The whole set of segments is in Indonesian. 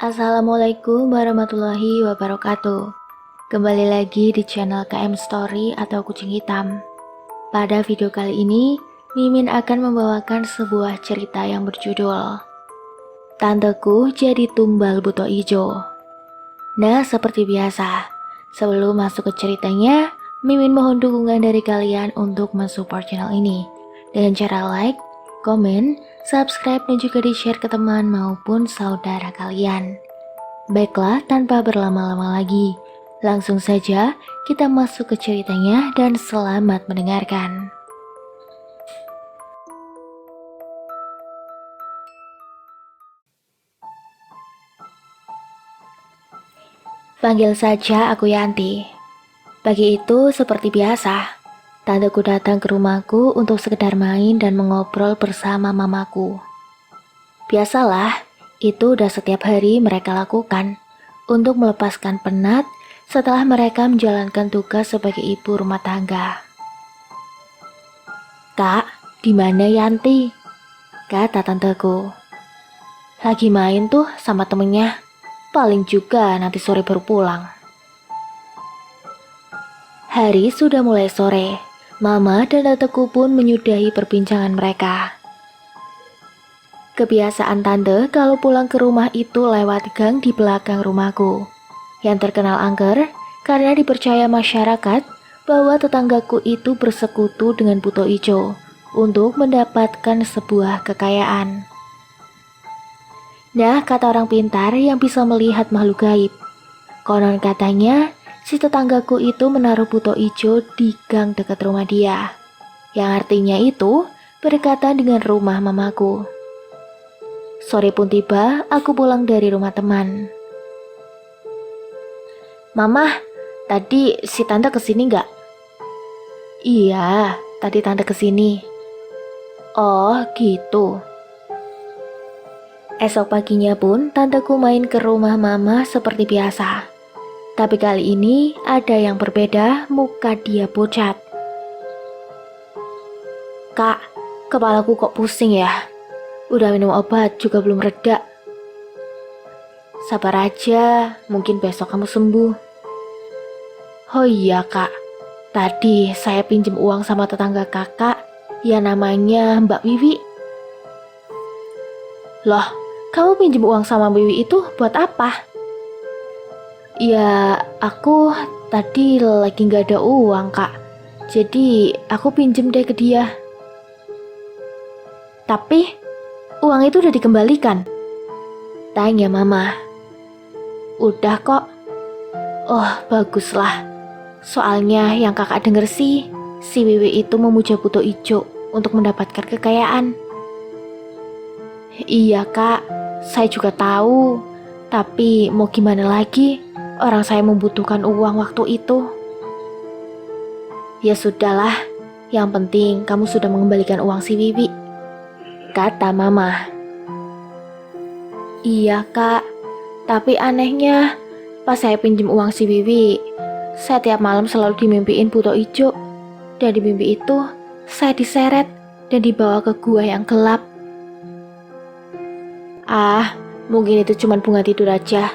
Assalamualaikum warahmatullahi wabarakatuh. Kembali lagi di channel KM Story atau Kucing Hitam. Pada video kali ini, Mimin akan membawakan sebuah cerita yang berjudul Tanteku Jadi Tumbal Buto Ijo. Nah, seperti biasa, sebelum masuk ke ceritanya, Mimin mohon dukungan dari kalian untuk mensupport channel ini dengan cara like, komen, subscribe, dan juga di-share ke teman maupun saudara kalian. Baiklah, tanpa berlama-lama lagi, langsung saja kita masuk ke ceritanya dan selamat mendengarkan. Panggil saja aku Yanti. Pagi itu seperti biasa, tanteku datang ke rumahku untuk sekedar main dan mengobrol bersama mamaku. Biasalah, itu udah setiap hari mereka lakukan untuk melepaskan penat setelah mereka menjalankan tugas sebagai ibu rumah tangga. "Kak, di mana Yanti?" kata tanteku. "Lagi main tuh sama temennya. Paling juga nanti sore baru pulang." Hari sudah mulai sore. Mama dan tanteku pun menyudahi perbincangan mereka. Kebiasaan tante kalau pulang ke rumah itu lewat gang di belakang rumahku, yang terkenal angker karena dipercaya masyarakat bahwa tetanggaku itu bersekutu dengan Buto Ijo untuk mendapatkan sebuah kekayaan. Nah, kata orang pintar yang bisa melihat makhluk gaib, konon katanya si tetanggaku itu menaruh Buto Ijo di gang dekat rumah dia, yang artinya itu berdekatan dengan rumah mamaku. Sore pun tiba, aku pulang dari rumah teman. "Mama, tadi si tante kesini nggak?" "Iya, tadi tante kesini." "Oh, gitu." Esok paginya pun tanteku main ke rumah mama seperti biasa. Tapi kali ini ada yang berbeda, muka dia pucat. "Kak, kepalaku kok pusing ya? Udah minum obat juga belum reda." "Sabar aja, mungkin besok kamu sembuh." "Oh iya kak, tadi saya pinjem uang sama tetangga kakak, ya namanya Mbak Wiwi." "Loh, kamu pinjem uang sama Mbak Wiwi itu buat apa?" "Ya, aku tadi lagi gak ada uang kak, jadi aku pinjem deh ke dia." "Tapi, uang itu udah dikembalikan?" tanya mama. "Udah kok." "Oh, baguslah. Soalnya yang kakak denger sih, si Wiwi itu memuja Buto Ijo untuk mendapatkan kekayaan." "Iya kak, saya juga tahu. Tapi mau gimana lagi, orang saya membutuhkan uang waktu itu." "Ya sudahlah, yang penting kamu sudah mengembalikan uang si Wiwi," kata mama. "Iya kak, tapi anehnya pas saya pinjem uang si Wiwi, saya tiap malam selalu dimimpiin Buto Ijo. Dan di mimpi itu, saya diseret dan dibawa ke gua yang gelap." "Ah, mungkin itu cuma bunga tidur aja.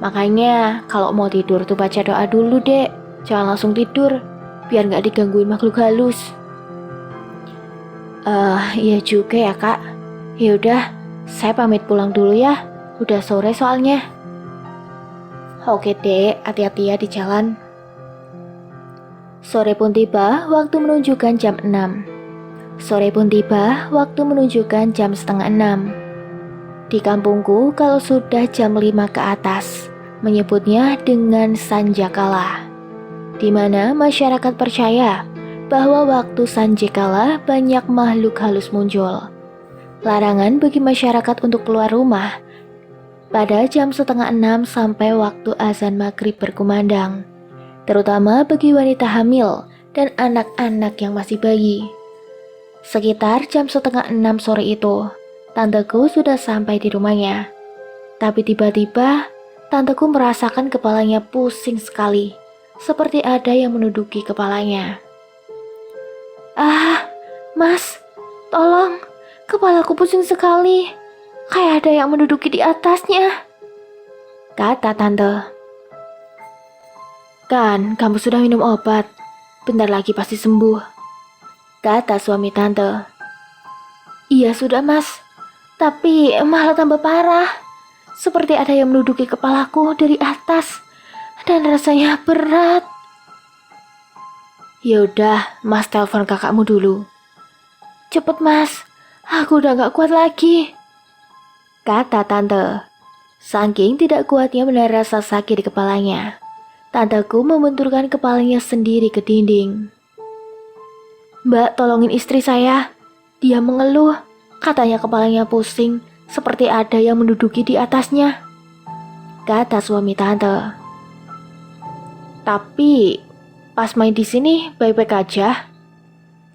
Makanya kalau mau tidur tuh baca doa dulu dek. Jangan langsung tidur, biar gak digangguin makhluk halus." Iya juga ya kak. Yaudah, saya pamit pulang dulu ya. Udah sore soalnya." "Oke dek, hati-hati ya di jalan." Sore pun tiba, waktu menunjukkan jam 6. Sore pun tiba, waktu menunjukkan jam setengah 6. Di kampungku, kalau sudah jam 5 ke atas, menyebutnya dengan Sanjakala, di mana masyarakat percaya bahwa waktu Sanjakala banyak makhluk halus muncul. Larangan bagi masyarakat untuk keluar rumah pada jam setengah 6 sampai waktu azan maghrib berkumandang, terutama bagi wanita hamil dan anak-anak yang masih bayi. Sekitar jam setengah 6 sore itu, tanteku sudah sampai di rumahnya. Tapi tiba-tiba, tanteku merasakan kepalanya pusing sekali, seperti ada yang menduduki kepalanya. "Ah, mas, tolong, kepalaku pusing sekali. Kayak ada yang menduduki di atasnya." kata tante. Kan, kamu sudah minum obat. Bentar lagi pasti sembuh, kata suami tante. Iya sudah mas, tapi malah tambah parah. Seperti ada yang menduduki kepalaku dari atas, dan rasanya berat. Yaudah, mas telepon kakakmu dulu. Cepet mas, aku udah gak kuat lagi, kata tante. Saking tidak kuatnya menahan rasa sakit di kepalanya, tanteku membenturkan kepalanya sendiri ke dinding. Mbak, tolongin istri saya. Dia mengeluh, katanya kepalanya pusing, seperti ada yang menduduki di atasnya, kata suami tante. Tapi pas main di sini baik-baik aja,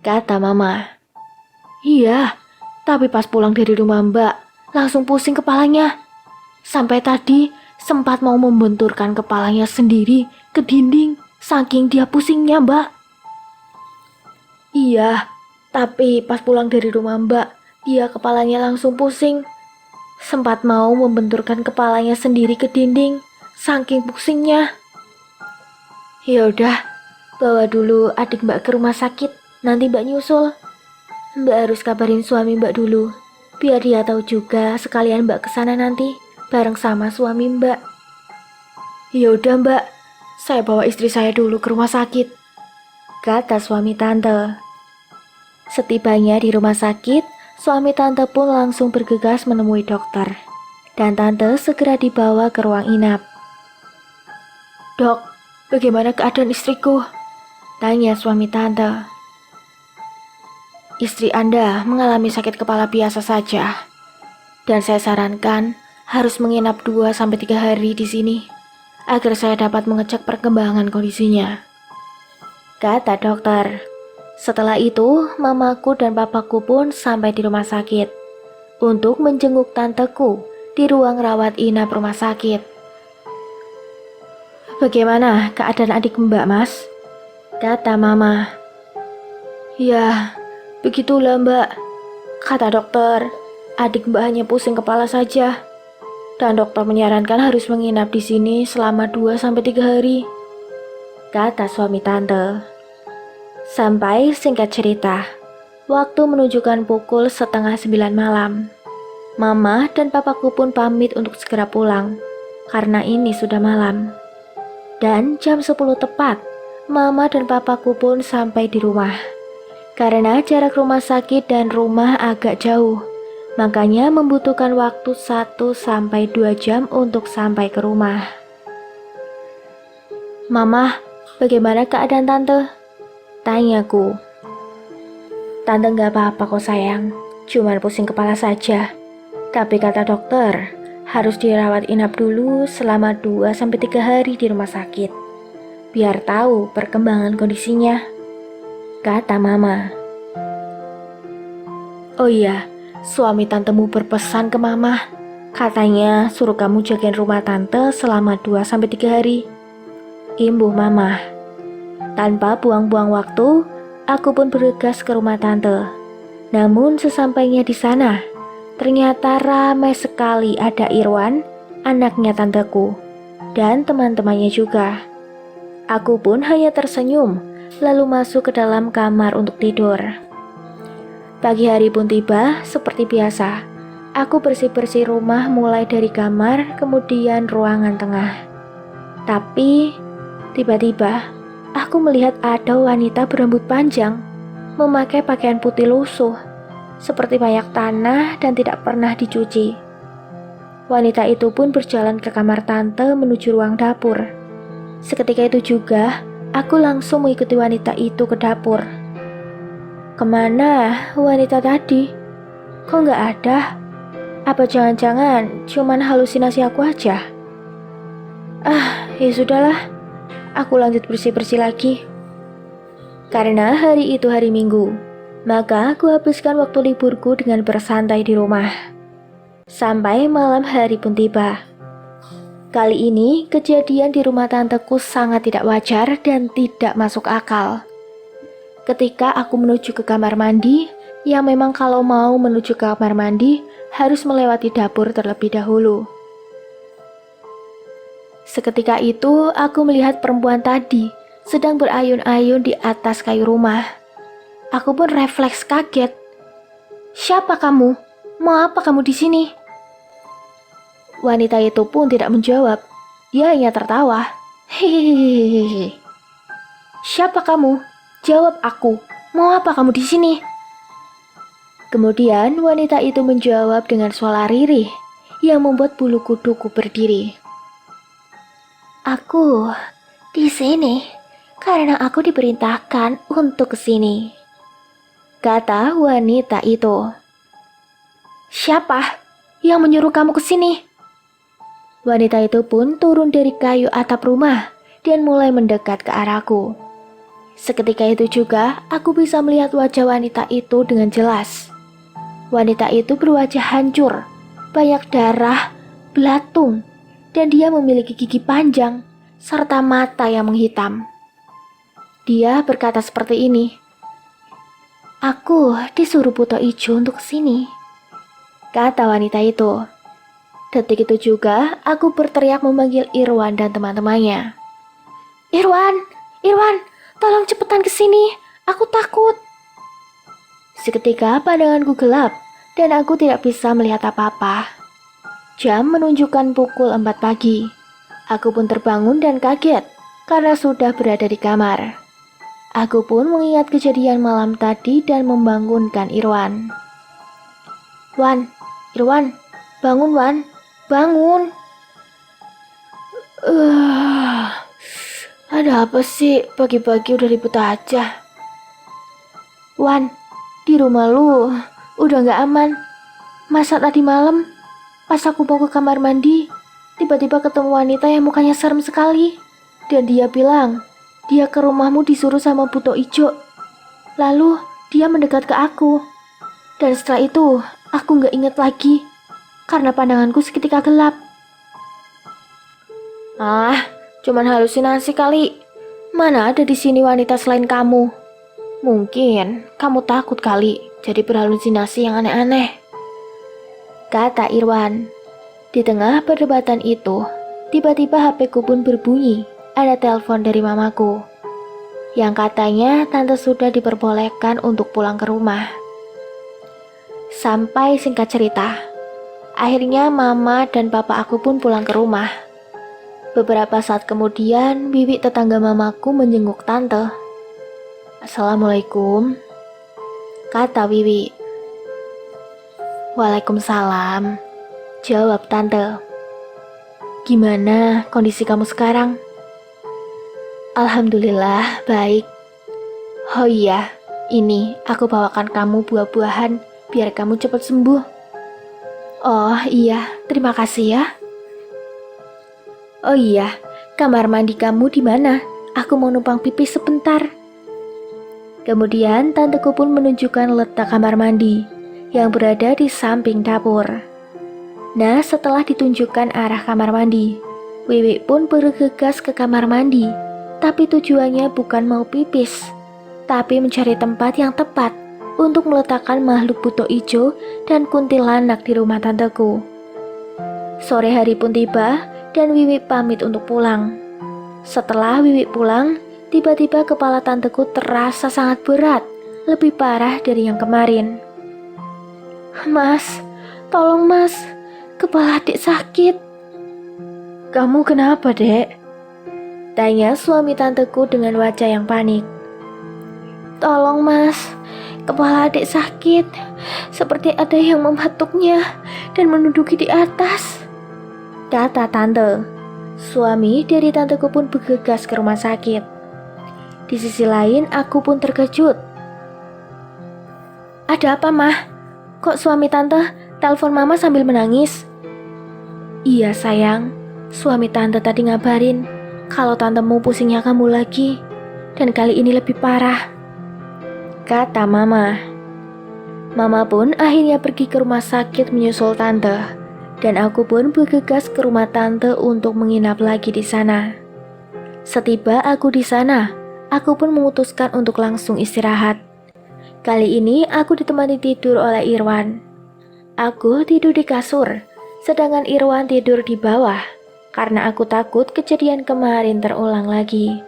kata mama. Iya, tapi pas pulang dari rumah Mbak, langsung pusing kepalanya. Sampai tadi sempat mau membenturkan kepalanya sendiri ke dinding, saking dia pusingnya Mbak. Iya, tapi pas pulang dari rumah Mbak, dia kepalanya langsung pusing. Sempat mau membenturkan kepalanya sendiri ke dinding, saking pusingnya. Yaudah, bawa dulu adik Mbak ke rumah sakit, nanti Mbak nyusul. Mbak harus kabarin suami Mbak dulu, biar dia tahu juga sekalian Mbak kesana nanti, bareng sama suami Mbak. Yaudah Mbak, saya bawa istri saya dulu ke rumah sakit, kata suami tante. Setibanya di rumah sakit, suami tante pun langsung bergegas menemui dokter, dan tante segera dibawa ke ruang inap. Dok, bagaimana keadaan istriku? Tanya suami tante. Istri Anda mengalami sakit kepala biasa saja, dan saya sarankan harus menginap 2-3 hari di sini, agar saya dapat mengecek perkembangan kondisinya, kata dokter. Setelah itu, mamaku dan papaku pun sampai di rumah sakit untuk menjenguk tanteku di ruang rawat inap rumah sakit. Bagaimana keadaan adik Mbak, Mas? Kata mama. Ya, begitulah Mbak. Kata dokter, adik Mbak hanya pusing kepala saja. Dan dokter menyarankan harus menginap di sini selama 2-3 hari, kata suami tante. Sampai singkat cerita, waktu menunjukkan pukul 8:30 malam. Mama dan papaku pun pamit untuk segera pulang, karena ini sudah malam. Dan jam 10 tepat, Mama dan papaku pun sampai di rumah. Karena jarak rumah sakit dan rumah agak jauh, makanya membutuhkan waktu 1-2 jam untuk sampai ke rumah. Mama, bagaimana keadaan tante? Tanyaku. Tante gak apa-apa kok sayang, cuman pusing kepala saja. Tapi kata dokter, harus dirawat inap dulu selama 2-3 hari di rumah sakit, biar tahu perkembangan kondisinya, kata mama. Oh iya, suami tantemu berpesan ke mama, katanya suruh kamu jagain rumah tante selama 2-3 hari. Imbuh mama. Tanpa buang-buang waktu, aku pun bergegas ke rumah tante. Namun sesampainya di sana, ternyata ramai sekali. Ada Irwan, anaknya tanteku, dan teman-temannya juga. Aku pun hanya tersenyum, lalu masuk ke dalam kamar untuk tidur. Pagi hari pun tiba, seperti biasa. Aku bersih-bersih rumah mulai dari kamar, kemudian ruangan tengah. Tapi, tiba-tiba, aku melihat ada wanita berambut panjang, memakai pakaian putih lusuh, seperti banyak tanah dan tidak pernah dicuci. Wanita itu pun berjalan ke kamar tante menuju ruang dapur. Seketika itu juga, aku langsung mengikuti wanita itu ke dapur. Kemana wanita tadi? Kok nggak ada? Apa jangan-jangan cuman halusinasi aku aja? Ya sudahlah. Aku lanjut bersih-bersih lagi. Karena hari itu hari Minggu, maka aku habiskan waktu liburku dengan bersantai di rumah. Sampai malam hari pun tiba. Kali ini kejadian di rumah tanteku sangat tidak wajar dan tidak masuk akal. Ketika aku menuju ke kamar mandi, yang memang kalau mau menuju ke kamar mandi harus melewati dapur terlebih dahulu. Seketika itu, aku melihat perempuan tadi sedang berayun-ayun di atas kayu rumah. Aku pun refleks kaget. "Siapa kamu? Mau apa kamu di sini?" Wanita itu pun tidak menjawab. Dia hanya tertawa. "Hehehe. Siapa kamu? Jawab aku. Mau apa kamu di sini?" Kemudian wanita itu menjawab dengan suara lirih yang membuat bulu kuduku berdiri. "Aku di sini karena aku diperintahkan untuk ke sini," kata wanita itu. "Siapa yang menyuruh kamu ke sini?" Wanita itu pun turun dari kayu atap rumah dan mulai mendekat ke arahku. Seketika itu juga aku bisa melihat wajah wanita itu dengan jelas. Wanita itu berwajah hancur, banyak darah, belatung, dan dia memiliki gigi panjang serta mata yang menghitam. Dia berkata seperti ini, "Aku disuruh Buto Ijo untuk kesini," kata wanita itu. Detik itu juga aku berteriak memanggil Irwan dan teman-temannya. "Irwan, Irwan, tolong cepetan kesini, aku takut." Seketika pandanganku gelap dan aku tidak bisa melihat apa-apa. Jam menunjukkan pukul 4 pagi. Aku pun terbangun dan kaget karena sudah berada di kamar. Aku pun mengingat kejadian malam tadi dan membangunkan Irwan. "Wan, Irwan, bangun Wan, bangun." Ada apa sih pagi-pagi udah ribut aja? "Wan, di rumah lu udah gak aman. Masa tadi malam pas aku mau ke kamar mandi, tiba-tiba ketemu wanita yang mukanya serem sekali. Dan dia bilang, dia ke rumahmu disuruh sama Buto Ijo. Lalu dia mendekat ke aku. Dan setelah itu aku gak inget lagi karena pandanganku seketika gelap." "Ah, cuman halusinasi kali. Mana ada di sini wanita selain kamu? Mungkin kamu takut kali, jadi berhalusinasi yang aneh-aneh," kata Irwan. Di tengah perdebatan itu, tiba-tiba HP-ku pun berbunyi. Ada telepon dari mamaku, yang katanya tante sudah diperbolehkan untuk pulang ke rumah. Sampai singkat cerita, akhirnya mama dan papa aku pun pulang ke rumah. Beberapa saat kemudian, bibi tetangga mamaku menjenguk tante. "Assalamualaikum," kata bibi. "Waalaikumsalam," jawab tante. "Gimana kondisi kamu sekarang?" "Alhamdulillah, baik. Oh iya, ini aku bawakan kamu buah-buahan biar kamu cepat sembuh." "Oh iya, terima kasih ya." "Oh iya, kamar mandi kamu di mana? Aku mau numpang pipis sebentar." Kemudian tanteku pun menunjukkan letak kamar mandi yang berada di samping dapur. Nah, setelah ditunjukkan arah kamar mandi, Wiwi pun bergegas ke kamar mandi. Tapi tujuannya bukan mau pipis, tapi mencari tempat yang tepat untuk meletakkan makhluk Buto Ijo dan kuntilanak di rumah tanteku. Sore hari pun tiba dan Wiwi pamit untuk pulang. Setelah Wiwi pulang, tiba-tiba kepala tanteku terasa sangat berat, lebih parah dari yang kemarin. "Mas, tolong mas, kepala adik sakit." "Kamu kenapa, Dek?" tanya suami tanteku dengan wajah yang panik. "Tolong mas, kepala adik sakit, seperti ada yang membatuknya dan menduduki di atas," kata tante. Suami dari tanteku pun bergegas ke rumah sakit. Di sisi lain, aku pun terkejut. "Ada apa, Mah? Kok suami tante telepon mama sambil menangis?" "Iya, sayang. Suami tante tadi ngabarin kalau tantemu pusingnya kamu lagi, dan kali ini lebih parah," kata mama. Mama pun akhirnya pergi ke rumah sakit menyusul tante, dan aku pun bergegas ke rumah tante untuk menginap lagi di sana. Setiba aku di sana, aku pun memutuskan untuk langsung istirahat. Kali ini aku ditemani tidur oleh Irwan. Aku tidur di kasur, sedangkan Irwan tidur di bawah. karena aku takut kejadian kemarin terulang lagi.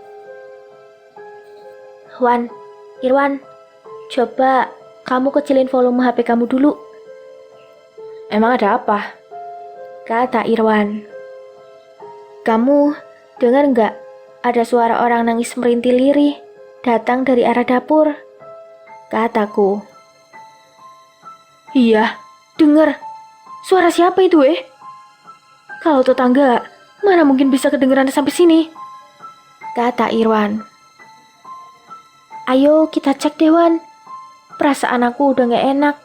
Wan, Irwan, coba kamu kecilin volume HP kamu dulu. Emang ada apa? Kata Irwan. Kamu dengar nggak? Ada suara orang nangis merintih lirih datang dari arah dapur. Kataku. Iya, dengar. Suara siapa itu Kalau tetangga, mana mungkin bisa kedengeran sampai sini? Kata Irwan. Ayo kita cek deh Wan. Perasaan aku udah gak enak.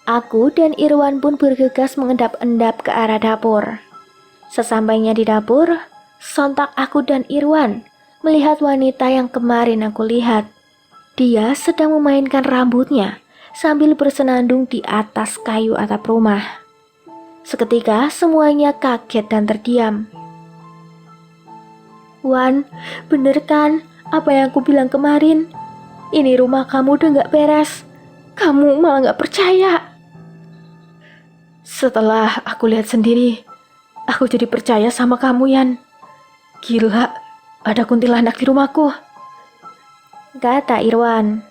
Aku dan Irwan pun bergegas mengendap-endap ke arah dapur. Sesampainya di dapur, sontak aku dan Irwan melihat wanita yang kemarin aku lihat. Dia sedang memainkan rambutnya sambil bersenandung di atas kayu atap rumah. Seketika semuanya kaget dan terdiam. Wan, bener kan apa yang aku bilang kemarin? Ini rumah kamu udah gak beres. Kamu malah gak percaya. Setelah aku lihat sendiri, aku jadi percaya sama kamu, Yan. Gila, ada kuntilanak di rumahku. Kata Irwan.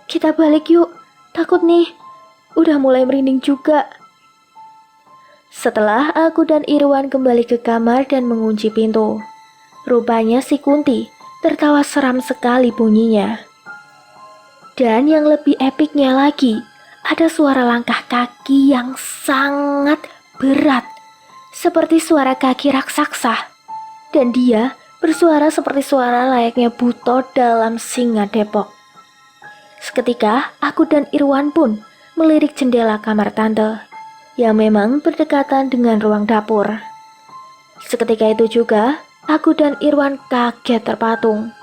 Kita balik yuk, takut nih. Udah mulai merinding juga. Setelah aku dan Irwan kembali ke kamar dan mengunci pintu, rupanya si Kunti tertawa seram sekali bunyinya. Dan yang lebih epiknya lagi, ada suara langkah kaki yang sangat berat, seperti suara kaki raksasa. Dan dia bersuara seperti suara layaknya Buto dalam Singa Depok. Seketika, aku dan Irwan pun melirik jendela kamar tante, yang memang berdekatan dengan ruang dapur. Seketika itu juga, aku dan Irwan kaget terpatung.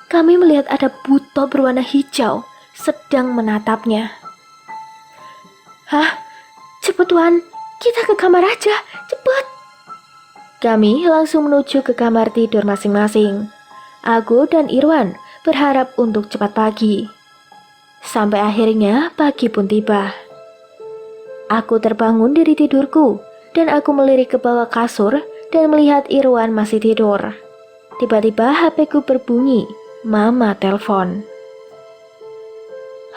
Kami melihat ada Buto berwarna hijau sedang menatapnya. Hah? Cepet Wan, kita ke kamar aja, cepet. Kami langsung menuju ke kamar tidur masing-masing. Aku dan Irwan berharap untuk cepat pagi. Sampai akhirnya pagi pun tiba. Aku terbangun dari tidurku dan aku melirik ke bawah kasur dan melihat Irwan masih tidur. Tiba-tiba HP-ku berbunyi. Mama telepon.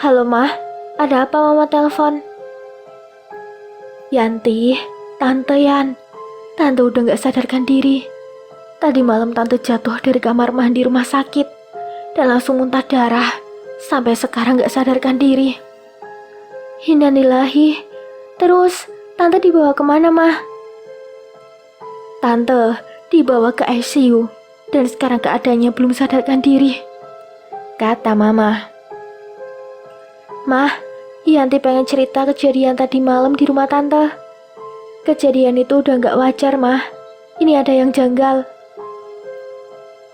Halo Mah, ada apa Mama telepon? Yanti, Tante Yan. Tante udah gak sadarkan diri. Tadi malam Tante jatuh dari kamar mandi rumah sakit dan langsung muntah darah. Sampai sekarang gak sadarkan diri. Innalillahi. Terus, Tante dibawa kemana, Mah? Tante dibawa ke ICU dan sekarang keadaannya belum sadarkan diri. Kata Mama. Mah, Yanti pengen cerita kejadian tadi malam di rumah Tante. Kejadian itu udah gak wajar, Mah. Ini ada yang janggal.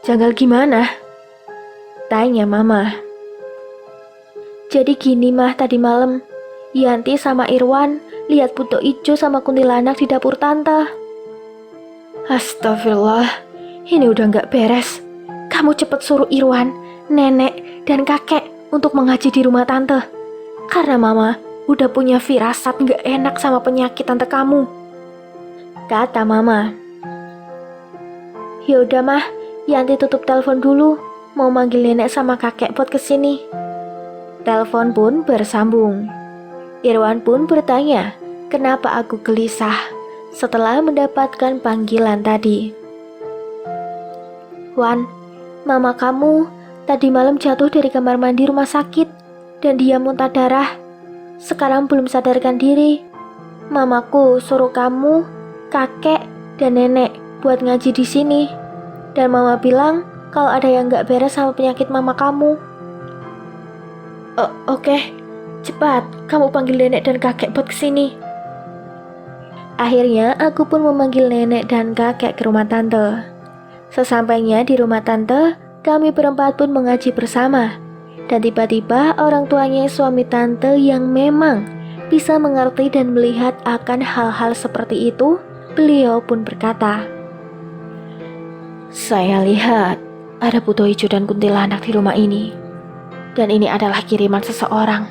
Janggal gimana? Tanya Mama. Jadi gini Mah, tadi malam Yanti sama Irwan lihat Buto Ijo sama kuntilanak di dapur Tante. Astagfirullah, ini udah gak beres. Kamu cepet suruh Irwan, nenek, dan kakek untuk mengaji di rumah Tante. Karena Mama udah punya firasat gak enak sama penyakit Tante kamu. Kata Mama. Yaudah Mah, Yanti tutup telepon dulu. Mau manggil nenek sama kakek buat kesini. Telepon pun bersambung. Irwan pun bertanya, kenapa aku gelisah setelah mendapatkan panggilan tadi. Wan, Mama kamu tadi malam jatuh dari kamar mandi rumah sakit dan dia muntah darah. Sekarang belum sadarkan diri. Mamaku suruh kamu, kakek, dan nenek buat ngaji di sini. Dan Mama bilang kalau ada yang gak beres sama penyakit Mama kamu. Oke, cepat kamu panggil nenek dan kakek buat kesini. Akhirnya aku pun memanggil nenek dan kakek ke rumah Tante. Sesampainya di rumah Tante, kami berempat pun mengaji bersama. Dan tiba-tiba orang tuanya suami Tante yang memang bisa mengerti dan melihat akan hal-hal seperti itu, beliau pun berkata, saya lihat ada Buto Ijo dan kuntilanak di rumah ini. Dan ini adalah kiriman seseorang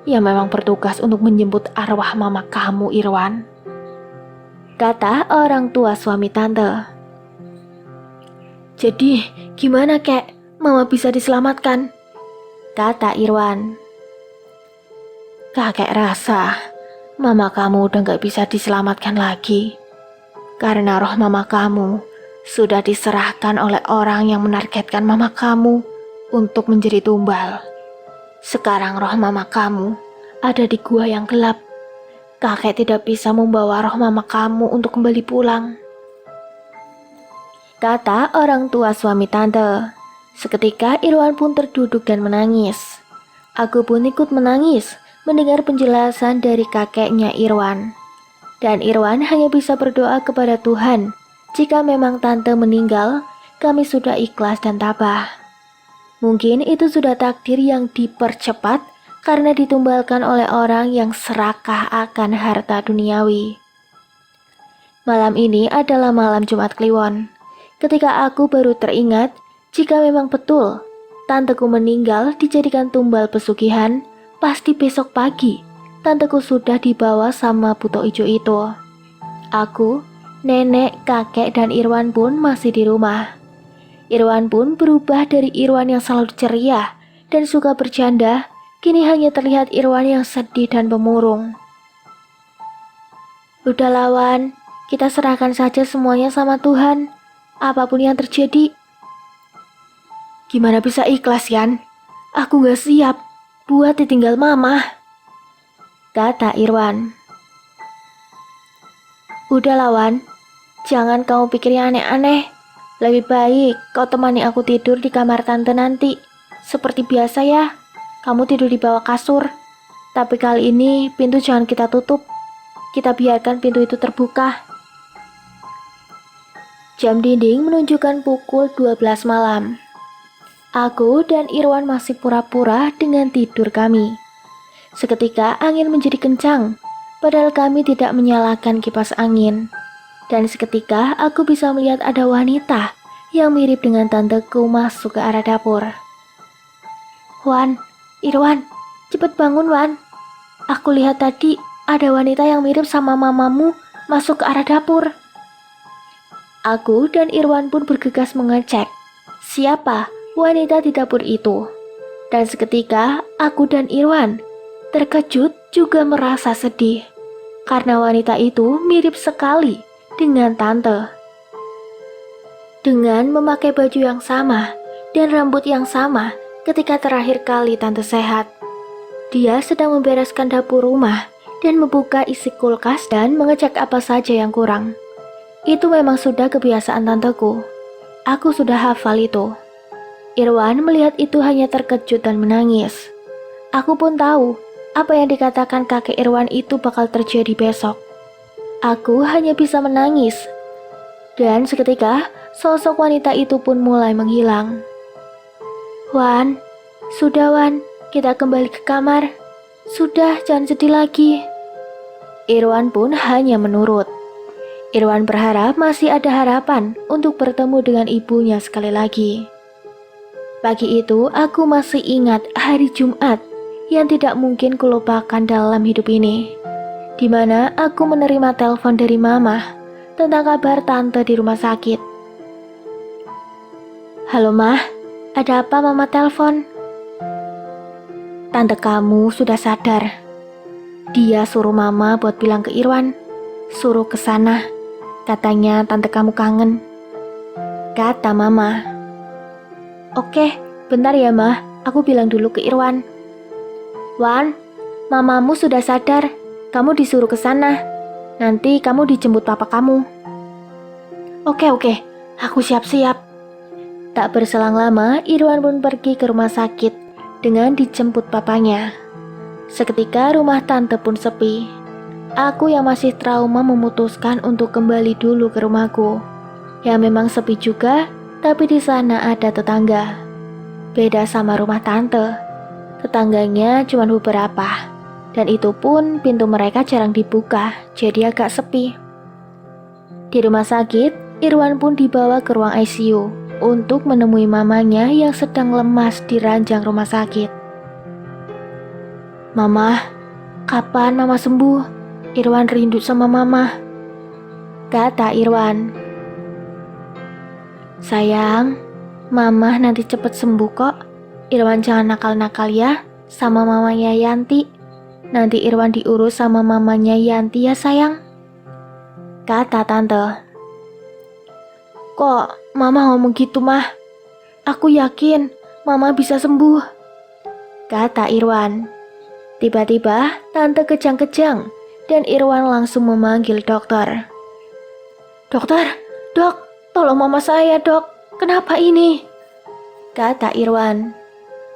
yang memang bertugas untuk menjemput arwah mama kamu, Irwan. kata orang tua suami tante. Jadi, gimana kek? Mama bisa diselamatkan? Kata Irwan. Kakek rasa mama kamu udah gak bisa diselamatkan lagi. Karena roh mama kamu sudah diserahkan oleh orang yang menargetkan mama kamu untuk menjadi tumbal. Sekarang roh mama kamu ada di gua yang gelap. Kakek tidak bisa membawa roh mama kamu untuk kembali pulang. Kata orang tua suami tante. Seketika Irwan pun terduduk dan menangis. Aku pun ikut menangis mendengar penjelasan dari kakeknya Irwan. Dan Irwan hanya bisa berdoa kepada Tuhan. Jika memang tante meninggal, kami sudah ikhlas dan tabah. Mungkin itu sudah takdir yang dipercepat karena ditumbalkan oleh orang yang serakah akan harta duniawi. Malam ini adalah malam Jumat Kliwon. Ketika aku baru teringat, jika memang betul tanteku meninggal dijadikan tumbal pesugihan, pasti besok pagi tanteku sudah dibawa sama buto ijo itu. Aku, nenek, kakek, dan Irwan pun masih di rumah. Irwan pun berubah dari Irwan yang selalu ceria dan suka bercanda, kini hanya terlihat Irwan yang sedih dan pemurung. Udah lawan, kita serahkan saja semuanya sama Tuhan. Apapun yang terjadi. Gimana bisa ikhlas, Yan? Aku gak siap buat ditinggal mama. Kata Irwan. Udah lawan, jangan kamu pikirnya aneh-aneh. Lebih baik kau temani aku tidur di kamar tante nanti. Seperti biasa ya, kamu tidur di bawah kasur. Tapi kali ini pintu jangan kita tutup. Kita biarkan pintu itu terbuka. Jam dinding menunjukkan pukul 12 malam. Aku dan Irwan masih pura-pura dengan tidur kami. Seketika angin menjadi kencang, padahal kami tidak menyalakan kipas angin. Dan seketika aku bisa melihat ada wanita yang mirip dengan tanteku masuk ke arah dapur. Wan, Irwan, cepet bangun Wan. Aku lihat tadi ada wanita yang mirip sama mamamu masuk ke arah dapur. Aku dan Irwan pun bergegas mengecek siapa wanita di dapur itu. Dan seketika aku dan Irwan terkejut juga merasa sedih karena wanita itu mirip sekali dengan tante. Dengan memakai baju yang sama dan rambut yang sama ketika terakhir kali tante sehat. Dia sedang membereskan dapur rumah dan membuka isi kulkas dan mengecek apa saja yang kurang. Itu memang sudah kebiasaan tanteku. Aku sudah hafal itu. Irwan melihat itu hanya terkejut dan menangis. Aku pun tahu apa yang dikatakan kakek Irwan itu bakal terjadi besok. Aku hanya bisa menangis. Dan seketika sosok wanita itu pun mulai menghilang. Wan, sudah Wan, kita kembali ke kamar. Sudah, jangan sedih lagi. Irwan pun hanya menurut. Irwan berharap masih ada harapan untuk bertemu dengan ibunya sekali lagi. Pagi itu aku masih ingat hari Jumat yang tidak mungkin kulupakan dalam hidup ini, di mana aku menerima telepon dari mama tentang kabar tante di rumah sakit. Halo Mah, ada apa mama telepon? Tante kamu sudah sadar. Dia suruh mama buat bilang ke Irwan, suruh ke sana. Katanya tante kamu kangen. Kata mama. Oke, bentar ya Mah, aku bilang dulu ke Irwan. Wan, mamamu sudah sadar. Kamu disuruh ke sana. Nanti kamu dijemput papa kamu. Oke, aku siap-siap. Tak berselang lama, Irwan pun pergi ke rumah sakit dengan dijemput papanya. Seketika rumah tante pun sepi. Aku yang masih trauma memutuskan untuk kembali dulu ke rumahku. Ya memang sepi juga, tapi di sana ada tetangga. Beda sama rumah tante. Tetangganya cuma beberapa. Dan itu pun pintu mereka jarang dibuka, jadi agak sepi. Di rumah sakit, Irwan pun dibawa ke ruang ICU untuk menemui mamanya yang sedang lemas di ranjang rumah sakit. Mama, kapan mama sembuh? Irwan rindu sama mama. kata Irwan. Sayang, Mama nanti cepet sembuh kok. Irwan jangan nakal-nakal ya sama mamanya Yanti. Nanti Irwan diurus sama mamanya Yanti ya sayang, kata tante. Kok Mama ngomong gitu mah? Aku yakin Mama bisa sembuh, kata Irwan. Tiba-tiba tante kejang-kejang dan Irwan langsung memanggil dokter. Dokter, dok, tolong mama saya dok, kenapa ini? Kata Irwan.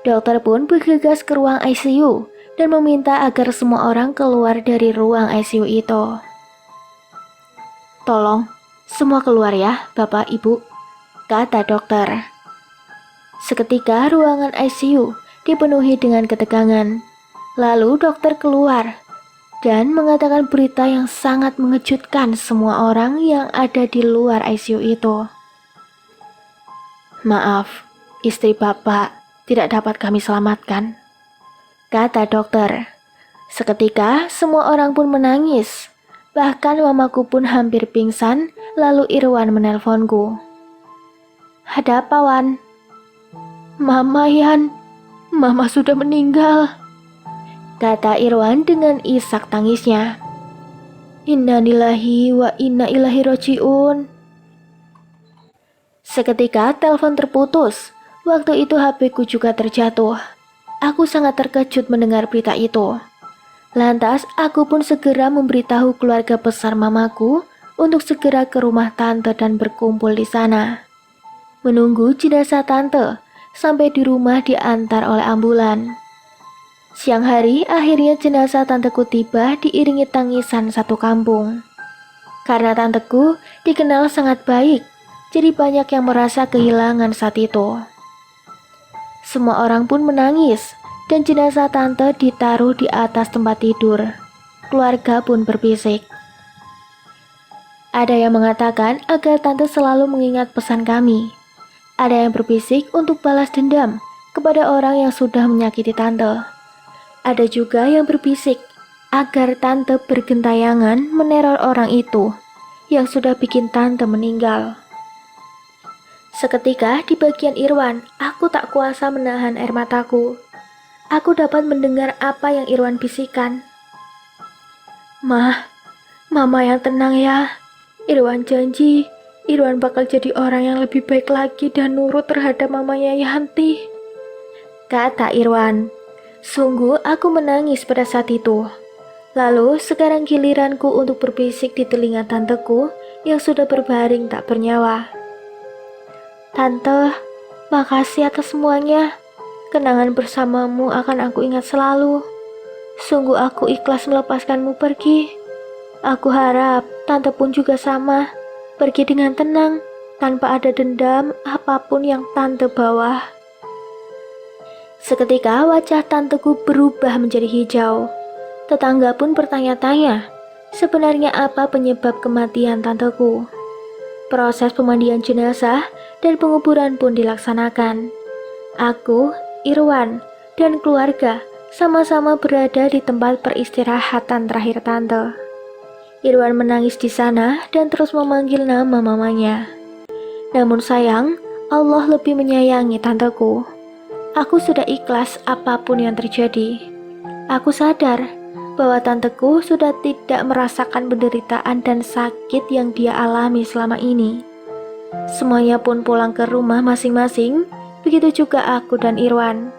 Dokter pun bergegas ke ruang ICU dan meminta agar semua orang keluar dari ruang ICU itu. Tolong, semua keluar ya, Bapak Ibu, kata dokter. Seketika ruangan ICU dipenuhi dengan ketegangan. Lalu dokter keluar dan mengatakan berita yang sangat mengejutkan semua orang yang ada di luar ICU itu. Maaf, istri Bapak tidak dapat kami selamatkan, kata dokter. Seketika semua orang pun menangis. Bahkan mamaku pun hampir pingsan. Lalu Irwan menelponku. Ada apa, Wan? Mama, Yan, Mama sudah meninggal, kata Irwan dengan isak tangisnya. Innalillahi wa inna ilaihi rajiun. Seketika telepon terputus. Waktu itu HP-ku juga terjatuh. Aku sangat terkejut mendengar berita itu. Lantas aku pun segera memberitahu keluarga besar mamaku untuk segera ke rumah tante dan berkumpul di sana. Menunggu jenazah tante sampai di rumah diantar oleh ambulan. Siang hari akhirnya jenazah tanteku tiba diiringi tangisan satu kampung. Karena tanteku dikenal sangat baik, jadi banyak yang merasa kehilangan saat itu. Semua orang pun menangis dan jenazah tante ditaruh di atas tempat tidur. Keluarga pun berbisik. Ada yang mengatakan agar tante selalu mengingat pesan kami. Ada yang berbisik untuk balas dendam kepada orang yang sudah menyakiti tante. Ada juga yang berbisik agar tante bergentayangan meneror orang itu yang sudah bikin tante meninggal. Seketika di bagian Irwan, aku tak kuasa menahan air mataku. Aku dapat mendengar apa yang Irwan bisikan. Mama yang tenang ya. Irwan janji, Irwan bakal jadi orang yang lebih baik lagi dan nurut terhadap mamanya Yanti, kata Irwan. Sungguh aku menangis pada saat itu. Lalu sekarang giliranku untuk berbisik di telinga tanteku yang sudah berbaring tak bernyawa. Tante, makasih atas semuanya. Kenangan bersamamu akan aku ingat selalu. Sungguh aku ikhlas melepaskanmu pergi. Aku harap tante pun juga sama. Pergi dengan tenang, tanpa ada dendam apapun yang tante bawa. Seketika wajah tanteku berubah menjadi hijau. Tetangga pun bertanya-tanya, sebenarnya apa penyebab kematian tanteku? Proses pemandian jenazah dan penguburan pun dilaksanakan. Aku, Irwan, dan keluarga sama-sama berada di tempat peristirahatan terakhir tante. Irwan menangis di sana dan terus memanggil nama mamanya. Namun sayang, Allah lebih menyayangi tanteku. Aku sudah ikhlas apapun yang terjadi. Aku sadar bahwa tanteku sudah tidak merasakan penderitaan dan sakit yang dia alami selama ini. Semuanya pun pulang ke rumah masing-masing, begitu juga aku dan Irwan.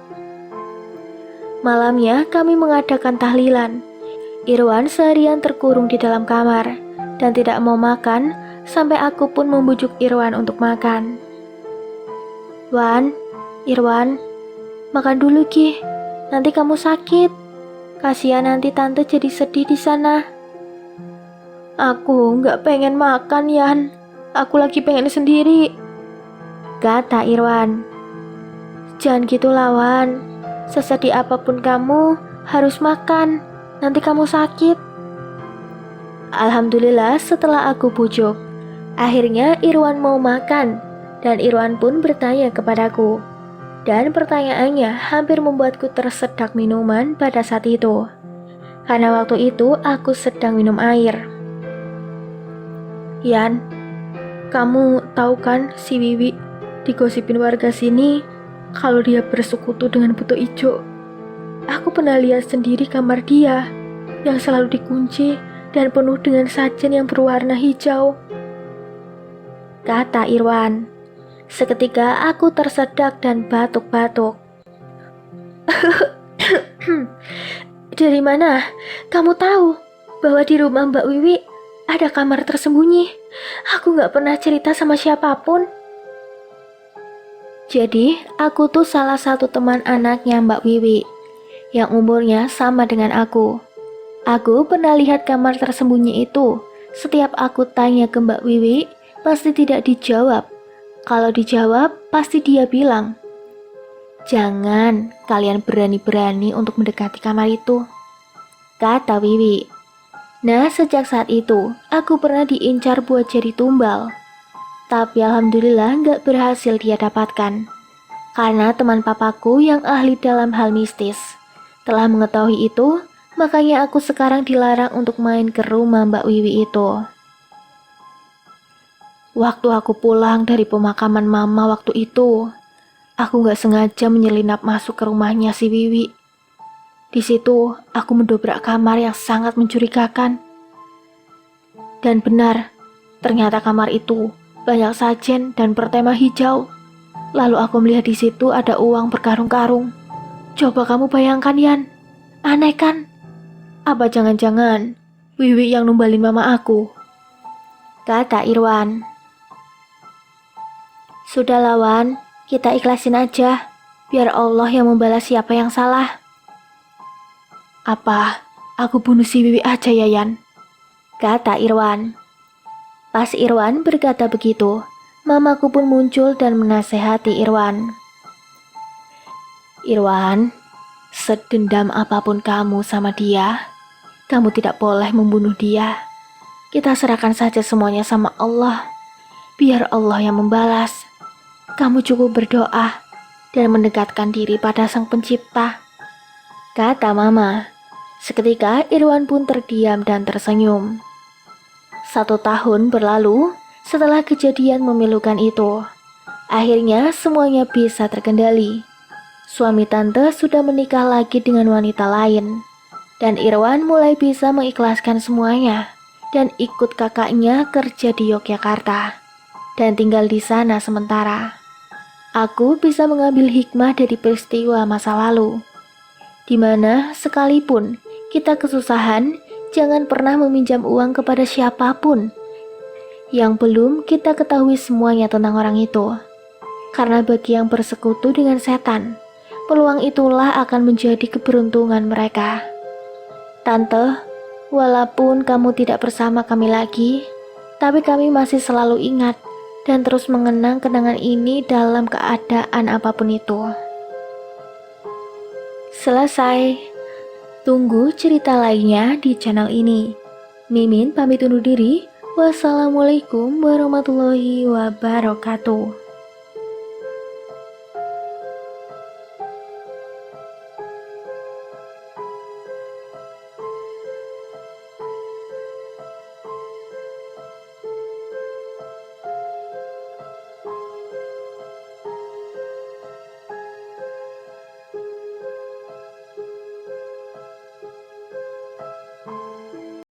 Malamnya kami mengadakan tahlilan. Irwan seharian terkurung di dalam kamar dan tidak mau makan sampai aku pun membujuk Irwan untuk makan. Wan, Irwan, makan dulu Ki, nanti kamu sakit. Kasihan nanti tante jadi sedih di sana. Aku nggak pengen makan, Yan. Aku lagi pengen sendiri, kata Irwan. Jangan gitu lawan. Sesedih apapun kamu harus makan. Nanti kamu sakit. Alhamdulillah setelah aku bujuk, akhirnya Irwan mau makan. Dan Irwan pun bertanya kepadaku. Dan pertanyaannya hampir membuatku tersedak minuman pada saat itu. Karena waktu itu aku sedang minum air. Yan, kamu tahu kan si Wiwi digosipin warga sini kalau dia bersekutu dengan Buto Ijo. Aku pernah lihat sendiri kamar dia yang selalu dikunci dan penuh dengan sajen yang berwarna hijau, kata Irwan. Seketika aku tersedak dan batuk-batuk. Dari mana kamu tahu bahwa di rumah Mbak Wiwi ada kamar tersembunyi? Aku gak pernah cerita sama siapapun. Jadi, aku tuh salah satu teman anaknya Mbak Wiwi yang umurnya sama dengan aku. Aku pernah lihat kamar tersembunyi itu. Setiap aku tanya ke Mbak Wiwi, pasti tidak dijawab. Kalau dijawab, pasti dia bilang, "Jangan kalian berani-berani untuk mendekati kamar itu," kata Wiwi. Nah, sejak saat itu, aku pernah diincar buat jadi tumbal. Tapi alhamdulillah nggak berhasil dia dapatkan. Karena teman papaku yang ahli dalam hal mistis telah mengetahui itu, makanya aku sekarang dilarang untuk main ke rumah Mbak Wiwi itu. Waktu aku pulang dari pemakaman mama waktu itu, aku gak sengaja menyelinap masuk ke rumahnya si Wiwi. Di situ, aku mendobrak kamar yang sangat mencurigakan. Dan benar, ternyata kamar itu banyak sajen dan bertema hijau. Lalu aku melihat di situ ada uang berkarung-karung. Coba kamu bayangkan, Yan. Aneh kan? Apa jangan-jangan Wiwi yang numbalin mama aku? Kata Irwan. Sudah lawan, kita ikhlasin aja. Biar Allah yang membalas siapa yang salah. Apa aku bunuh si Wiwi aja ya, Yan? Kata Irwan. Pas Irwan berkata begitu, mamaku pun muncul dan menasehati Irwan. Irwan, sedendam apapun kamu sama dia, kamu tidak boleh membunuh dia. Kita serahkan saja semuanya sama Allah. Biar Allah yang membalas. Kamu cukup berdoa dan mendekatkan diri pada Sang Pencipta, kata mama. Seketika Irwan pun terdiam dan tersenyum. 1 tahun berlalu setelah kejadian memilukan itu. Akhirnya semuanya bisa terkendali. Suami tante sudah menikah lagi dengan wanita lain. Dan Irwan mulai bisa mengikhlaskan semuanya dan ikut kakaknya kerja di Yogyakarta dan tinggal di sana sementara. Aku bisa mengambil hikmah dari peristiwa masa lalu, di mana sekalipun kita kesusahan, jangan pernah meminjam uang kepada siapapun yang belum kita ketahui semuanya tentang orang itu. Karena bagi yang bersekutu dengan setan, peluang itulah akan menjadi keberuntungan mereka. Tante, walaupun kamu tidak bersama kami lagi, tapi kami masih selalu ingat dan terus mengenang kenangan ini dalam keadaan apapun itu. Selesai. Tunggu cerita lainnya di channel ini. Mimin pamit undur diri. Wassalamualaikum warahmatullahi wabarakatuh.